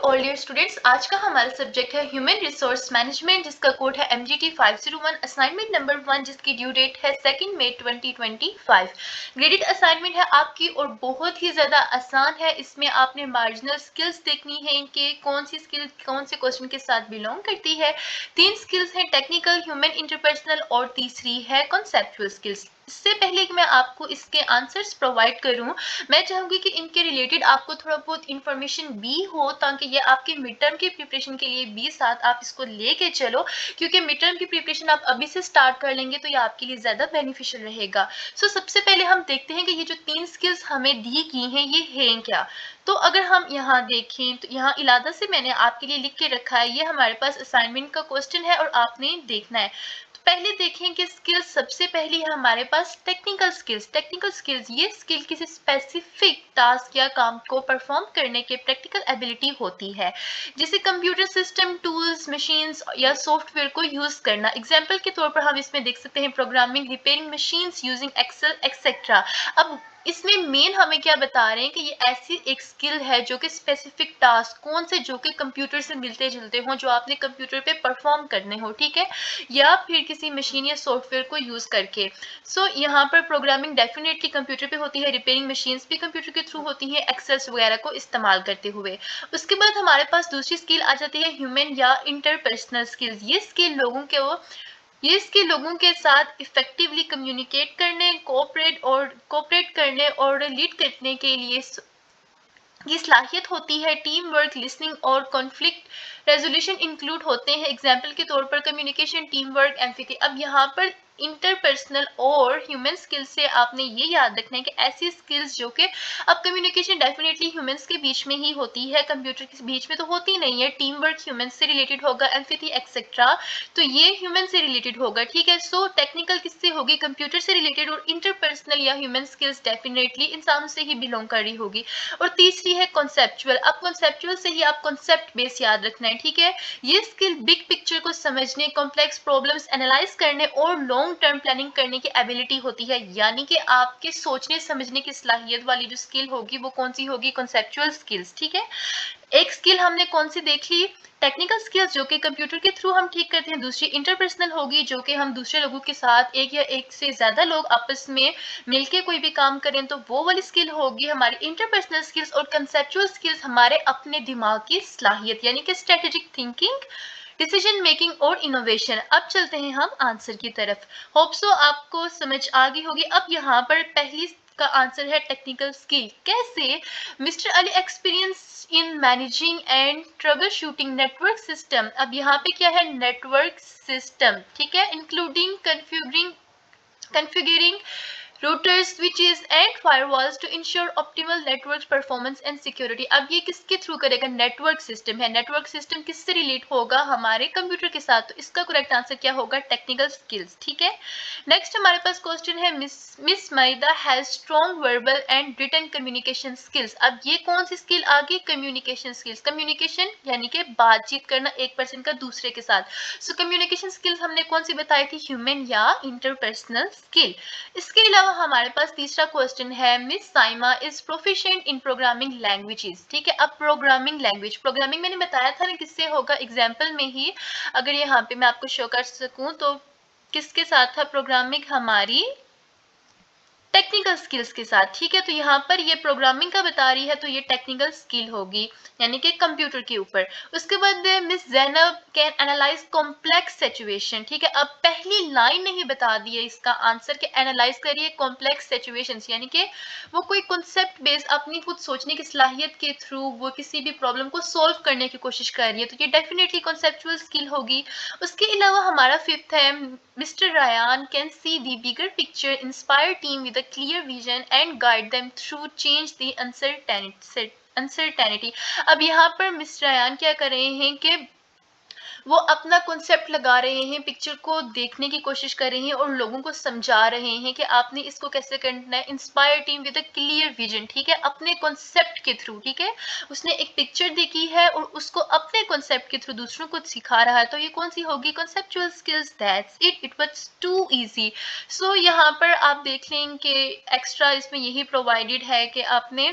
All dear students, आज का हमारा सब्जेक्ट है ह्यूमन रिसोर्स मैनेजमेंट, जिसका कोड है MGT 501। असाइनमेंट नंबर 1, जिसकी ड्यू डेट है 2 मई 2025। ग्रेडेड असाइनमेंट है आपकी और बहुत ही ज़्यादा आसान है। इसमें आपने मार्जिनल स्किल्स देखनी है कि कौन सी स्किल कौन से क्वेश्चन के साथ बिलोंग करती है। 3 स्किल्स हैं, टेक्निकल, ह्यूमन, इंटरपर्सनल और तीसरी है कॉन्सेप्चुअल स्किल्स। इससे पहले कि मैं आपको इसके आंसर्स प्रोवाइड करूं, मैं चाहूंगी कि इनके रिलेटेड आपको थोड़ा बहुत इंफॉर्मेशन भी हो, ताकि ये आपके मिड टर्म की प्रिपरेशन के लिए भी साथ आप इसको लेके चलो, क्योंकि मिड टर्म की प्रिपरेशन आप अभी से स्टार्ट कर लेंगे तो ये आपके लिए ज़्यादा बेनिफिशियल रहेगा। सबसे पहले हम देखते हैं कि ये जो 3 स्किल्स हमें दी की हैं ये हैं क्या। तो अगर हम यहाँ देखें तो यहाँ इलादा से मैंने आपके लिए लिख के रखा है, ये हमारे पास असाइनमेंट का क्वेश्चन है और आपने देखना है। पहले देखें कि स्किल्स सबसे पहली है हमारे पास टेक्निकल स्किल्स। टेक्निकल स्किल्स ये स्किल किसी स्पेसिफिक टास्क या काम को परफॉर्म करने के प्रैक्टिकल एबिलिटी होती है, जिसे कंप्यूटर सिस्टम, टूल्स, मशीन्स या सॉफ्टवेयर को यूज करना। एग्जांपल के तौर पर हम इसमें देख सकते हैं programming, repairing machines using Excel etcetera. अब इसमें मेन हमें क्या बता रहे हैं कि ये ऐसी एक स्किल है जो कि स्पेसिफिक टास्क कौन से जो कि कंप्यूटर से मिलते जुलते हों, जो आपने कंप्यूटर पे परफॉर्म करने हो, ठीक है, या फिर किसी मशीन या सॉफ्टवेयर को यूज करके। यहाँ पर प्रोग्रामिंग डेफिनेटली कंप्यूटर पे होती है, रिपेयरिंग मशीन्स भी कंप्यूटर के थ्रू होती हैं एक्सेस वगैरह को इस्तेमाल करते हुए। उसके बाद हमारे पास दूसरी स्किल आ जाती है ह्यूमन या इंटरपर्सनल स्किल्स। ये स्किल लोगों के साथ इफेक्टिवली कम्युनिकेट करने, कोऑपरेट करने और लीड करने के लिए ये सलाहियत होती है। टीम वर्क, लिसनिंग और कॉन्फ्लिक्ट रेजोल्यूशन इंक्लूड होते हैं। एग्जाम्पल के तौर पर कम्युनिकेशन, टीम वर्क, एम्पैथी। अब यहाँ पर इंटरपर्सनल और ह्यूमन स्किल्स से आपने ये याद रखना है कि ऐसी स्किल्स जो कि अब कम्युनिकेशन डेफिनेटली ह्यूमंस के बीच में ही होती है, कंप्यूटर के बीच में तो होती नहीं है। टीम वर्क ह्यूमन से रिलेटेड होगा, एम्पैथी एक्सेट्रा तो ये ह्यूमन से रिलेटेड होगा, ठीक है। टेक्निकल किससे होगी, कंप्यूटर से रिलेटेड, और इंटरपर्सनल या ह्यूमन स्किल्स डेफिनेटली इंसानों से ही बिलोंग कर रही होगी। और तीसरी है कॉन्सेप्चुअल। अब कॉन्सेप्चुअल से ही आप कॉन्सेप्ट बेस याद रखना है, ठीक है। ये स्किल बिग पिक्चर को समझने, कॉम्प्लेक्स प्रॉब्लम्स एनालाइज करने और लॉन्ग टर्म प्लानिंग करने की एबिलिटी होती है। यानी कि आपके सोचने समझने की सलाहियत वाली जो स्किल होगी वो कौन सी होगी, कॉन्सेप्चुअल स्किल्स, ठीक है। एक स्किल हमने कौन सी देख ली, टेक्निकल स्किल्स जो कि कंप्यूटर के थ्रू हम ठीक करते हैं। दूसरी इंटरपर्सनल होगी जो कि हम दूसरे लोगों के साथ, एक या एक से ज्यादा लोग आपस में मिलके कोई भी काम करें तो वो वाली स्किल होगी हमारी इंटरपर्सनल स्किल्स। और कंसेप्चुअल स्किल्स हमारे अपने दिमाग की सलाहियत, यानी कि स्ट्रेटेजिक थिंकिंग, डिसीजन मेकिंग और इनोवेशन। अब चलते हैं हम आंसर की तरफ। होप सो आपको समझ आ गई होगी। अब यहाँ पर पहली का आंसर है टेक्निकल स्किल। कैसे, mister Ali experience in managing and trouble shooting network system. अब यहाँ पे क्या है, नेटवर्क सिस्टम, ठीक है, including configuring routers, switches and firewalls to ensure optimal network performance and security। अब ये किसके थ्रू करेगा, नेटवर्क सिस्टम है। नेटवर्क सिस्टम किससे रिलेट होगा, हमारे कंप्यूटर के साथ। तो इसका करेक्ट आंसर क्या होगा, टेक्निकल स्किल्स, ठीक है। नेक्स्ट हमारे पास क्वेश्चन है, miss Maida has strong verbal and written communication skills. अब ये कौन सी स्किल आ गई, कम्युनिकेशन स्किल्स। कम्युनिकेशन यानी कि बातचीत करना एक पर्सन का दूसरे के साथ। कम्युनिकेशन स्किल्स हमने कौन सी बताई थी, ह्यूमन या इंटरपर्सनल स्किल। इसके अलावा हमारे पास तीसरा क्वेश्चन है, miss Saima is proficient in programming languages, ठीक है। अब प्रोग्रामिंग लैंग्वेज, प्रोग्रामिंग मैंने बताया था ना किससे होगा, एग्जाम्पल में ही अगर यहाँ पे मैं आपको शो कर सकूं तो किसके साथ था प्रोग्रामिंग, हमारी टेक्निकल स्किल्स के साथ, ठीक है। तो यहाँ पर ये प्रोग्रामिंग का बता रही है तो ये टेक्निकल स्किल होगी, यानी कि कंप्यूटर के ऊपर। उसके बाद miss Zainab can analyse complex situation, ठीक है। अब पहली लाइन ने ही बता दी है इसका आंसर कि एनालाइज करिए कॉम्प्लेक्स सिचुएशंस, यानी कि वो कोई कॉन्सेप्ट बेस्ड अपनी खुद सोचने की सलाहियत के थ्रू वो किसी भी प्रॉब्लम को सोल्व करने की कोशिश कर रही है, तो ये डेफिनेटली कॉन्सेप्चुअल स्किल होगी। उसके अलावा हमारा फिफ्थ है, Mr. Ryan can see the bigger picture, inspire team with a clear vision and guide them through change the uncertainty। अब यहाँ पर मिस्टर रयान क्या कर रहे हैं कि वो अपना कॉन्सेप्ट लगा रहे हैं, पिक्चर को देखने की कोशिश कर रहे हैं और लोगों को समझा रहे हैं कि आपने इसको कैसे करना है। Inspire team with a clear vision, ठीक है, अपने कॉन्सेप्ट के थ्रू, ठीक है, उसने एक पिक्चर देखी है और उसको अपने कॉन्सेप्ट के थ्रू दूसरों को सिखा रहा है। तो ये कौन सी होगी? Conceptual skills, that's it was too easy. So यहाँ पर आप देख लें कि एक्स्ट्रा इसमें यही प्रोवाइडेड है कि आपने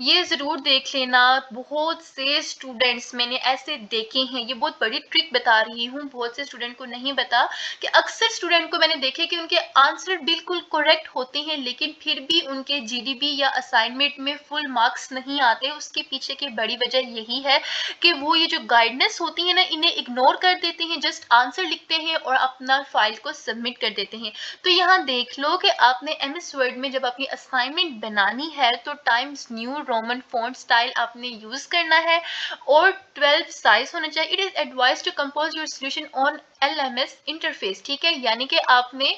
ये ज़रूर देख लेना। बहुत से स्टूडेंट्स मैंने ऐसे देखे हैं, ये बहुत बड़ी ट्रिक बता रही हूँ, बहुत से स्टूडेंट को नहीं पता कि अक्सर स्टूडेंट को मैंने देखे कि उनके आंसर बिल्कुल करेक्ट होते हैं लेकिन फिर भी उनके जीडीबी या असाइनमेंट में फुल मार्क्स नहीं आते। उसके पीछे की बड़ी वजह यही है कि वो ये जो गाइडेंस होती है ना, इन्हें इग्नोर कर देते हैं, जस्ट आंसर लिखते हैं और अपना फाइल को सबमिट कर देते हैं। तो यहाँ देख लो कि आपने एमएस वर्ड में जब अपनी असाइनमेंट बनानी है तो Times New Roman font style आपने यूज करना है और 12 साइज होना चाहिए। It is advise to compose your solution on LMS interface, ठीक है, यानी कि आपने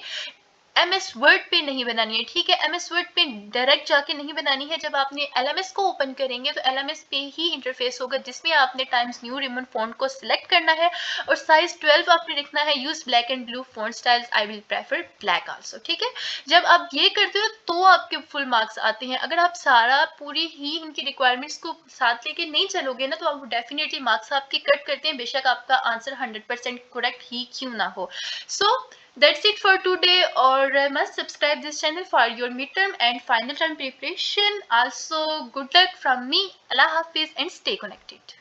एमएस वर्ड पे नहीं बनानी है, ठीक है, एमएस वर्ड पे डायरेक्ट जाके नहीं बनानी है। जब आपने एलएमएस को ओपन करेंगे तो एलएमएस पे ही इंटरफेस होगा जिसमें आपने टाइम्स न्यू रोमन फॉन्ट को सिलेक्ट करना है और साइज 12 आपने लिखना है। Use black and blue font styles, I will prefer black also, ठीक है। जब आप ये करते हो तो आपके फुल मार्क्स आते हैं। अगर आप सारा पूरी ही उनकी रिक्वायरमेंट्स को साथ लेके नहीं चलोगे ना तो आप डेफिनेटली मार्क्स आपके कट करते हैं, बेशक आपका आंसर 100% करेक्ट ही क्यों ना हो। सो that's it for today, or must subscribe this channel for your midterm and final term preparation. Also, good luck from me. Allah Hafiz and stay connected.